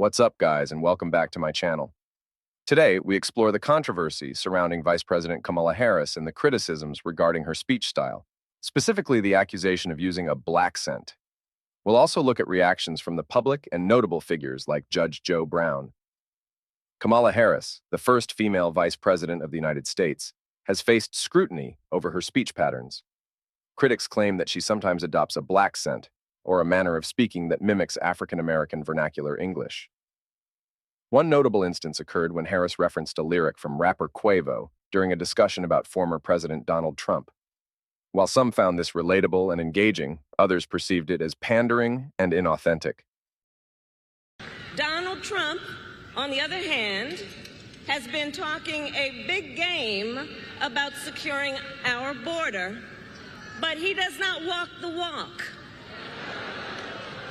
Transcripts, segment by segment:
What's up, guys, and welcome back to my channel. Today, we explore the controversy surrounding Vice President Kamala Harris and the criticisms regarding her speech style, specifically the accusation of using a Blaccent. We'll also look at reactions from the public and notable figures like Judge Joe Brown. Kamala Harris, the first female Vice President of the United States, has faced scrutiny over her speech patterns. Critics claim that she sometimes adopts a Blaccent, or a manner of speaking that mimics African-American vernacular English. One notable instance occurred when Harris referenced a lyric from rapper Quavo during a discussion about former President Donald Trump. While some found this relatable and engaging, others perceived it as pandering and inauthentic. Donald Trump, on the other hand, has been talking a big game about securing our border, but he does not walk the walk.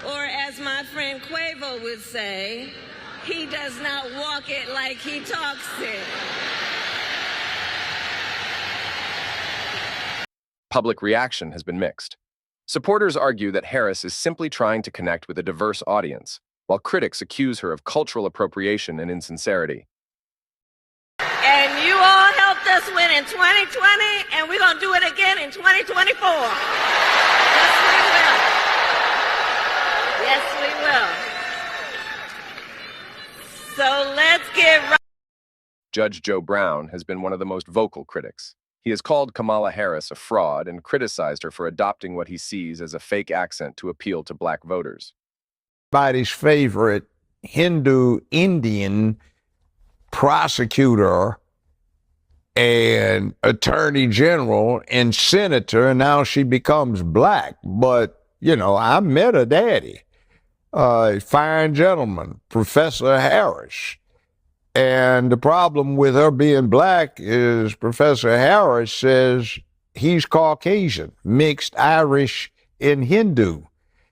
Or as my friend Quavo would say, he does not walk it like he talks it. Public reaction has been mixed. Supporters argue that Harris is simply trying to connect with a diverse audience, while critics accuse her of cultural appropriation and insincerity. And you all helped us win in 2020, and we're going to do it again in 2024. Yes, we will. Yes, we will. So let's get right. Judge Joe Brown has been one of the most vocal critics. He has called Kamala Harris a fraud and criticized her for adopting what he sees as a fake accent to appeal to black voters. Everybody's favorite Hindu Indian prosecutor and attorney general and senator, and now she becomes black. But, I met her daddy, fine gentleman, Professor Harris. And the problem with her being black is Professor Harris says he's Caucasian, mixed Irish and Hindu.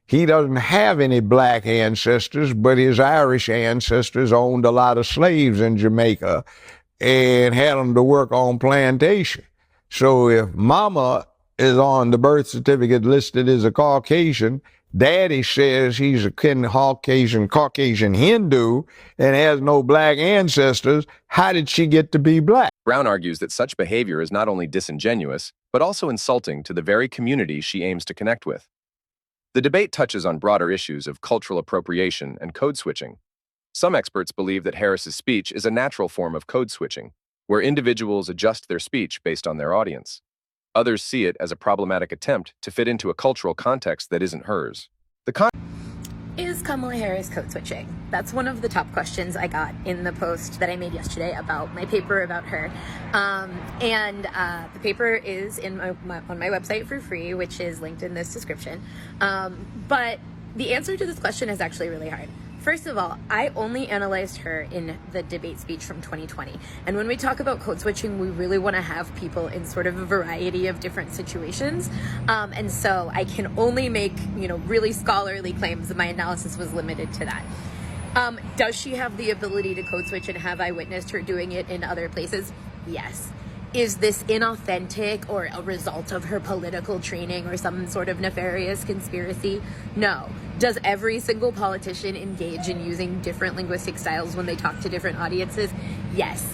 He doesn't have any black ancestors, but his Irish ancestors owned a lot of slaves in Jamaica and had them to work on plantation. So if mama is on the birth certificate listed as a Caucasian, daddy says he's a Caucasian Hindu and has no black ancestors, how did she get to be black? Brown argues that such behavior is not only disingenuous, but also insulting to the very community she aims to connect with. The debate touches on broader issues of cultural appropriation and code switching. Some experts believe that Harris's speech is a natural form of code switching, where individuals adjust their speech based on their audience. Others see it as a problematic attempt to fit into a cultural context that isn't hers. Is Kamala Harris code switching? That's one of the top questions I got in the post that I made yesterday about my paper about her. The paper is on my website for free, which is linked in this description. But the answer to this question is actually really hard. First of all, I only analyzed her in the debate speech from 2020. And when we talk about code switching, we really want to have people in sort of a variety of different situations. And so I can only make, really scholarly claims. My analysis was limited to that. Does she have the ability to code switch, and have I witnessed her doing it in other places? Yes. Is this inauthentic or a result of her political training or some sort of nefarious conspiracy? No. Does every single politician engage in using different linguistic styles when they talk to different audiences? Yes.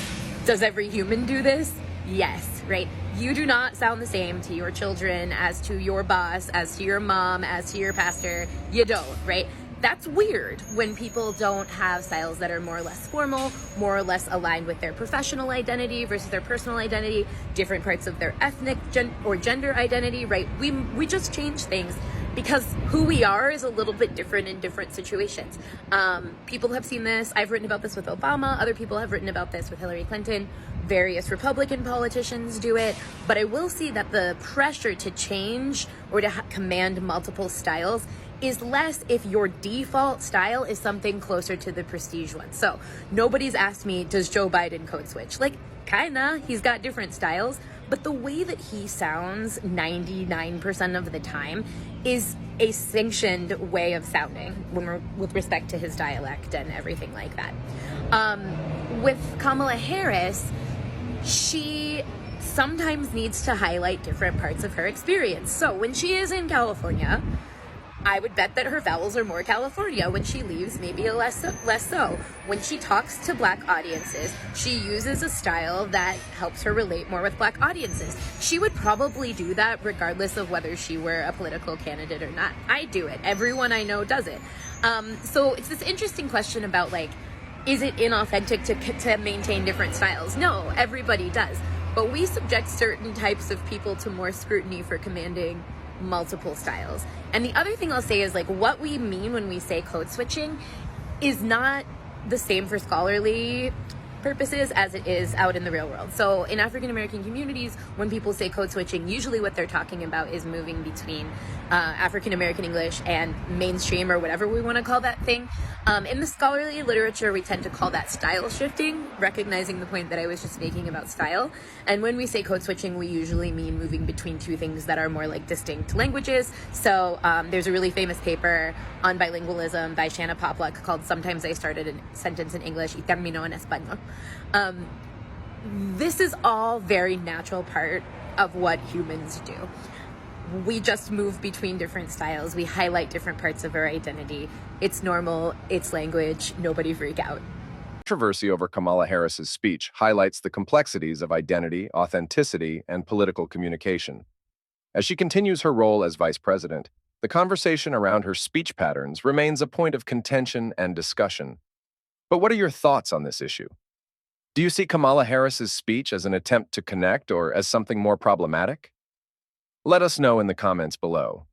Does every human do this? Yes, right? You do not sound the same to your children as to your boss, as to your mom, as to your pastor. You don't, right? That's weird when people don't have styles that are more or less formal, more or less aligned with their professional identity versus their personal identity, different parts of their ethnic or gender identity, right? We just change things because who we are is a little bit different in different situations. People have seen this. I've written about this with Obama. Other people have written about this with Hillary Clinton. Various Republican politicians do it. But I will see that the pressure to change or to command multiple styles is less if your default style is something closer to the prestige one. So nobody's asked me, does Joe Biden code switch? Kinda, he's got different styles, but the way that he sounds 99% of the time is a sanctioned way of sounding with respect to his dialect and everything like that. With Kamala Harris, she sometimes needs to highlight different parts of her experience. So when she is in California, I would bet that her vowels are more California. When she leaves, maybe less so. When she talks to Black audiences, she uses a style that helps her relate more with Black audiences. She would probably do that regardless of whether she were a political candidate or not. I do it. Everyone I know does it. So it's this interesting question about, like, is it inauthentic to maintain different styles? No, everybody does. But we subject certain types of people to more scrutiny for commanding multiple styles. And the other thing I'll say is, like, what we mean when we say code switching is not the same for scholarly purposes as it is out in the real world. So in African American communities, when people say code switching, usually what they're talking about is moving between African American English and mainstream, or whatever we want to call that thing. In the scholarly literature, we tend to call that style shifting, recognizing the point that I was just making about style. And when we say code switching, we usually mean moving between two things that are more like distinct languages. So there's a really famous paper on bilingualism by Shanna Popluck called "Sometimes I Started a Sentence in English y terminó en Español." This is all very natural part of what humans do. We just move between different styles. We highlight different parts of our identity. It's normal. It's language. Nobody freak out. Controversy over Kamala Harris's speech highlights the complexities of identity, authenticity, and political communication. As she continues her role as vice president, the conversation around her speech patterns remains a point of contention and discussion. But what are your thoughts on this issue? Do you see Kamala Harris's speech as an attempt to connect or as something more problematic? Let us know in the comments below.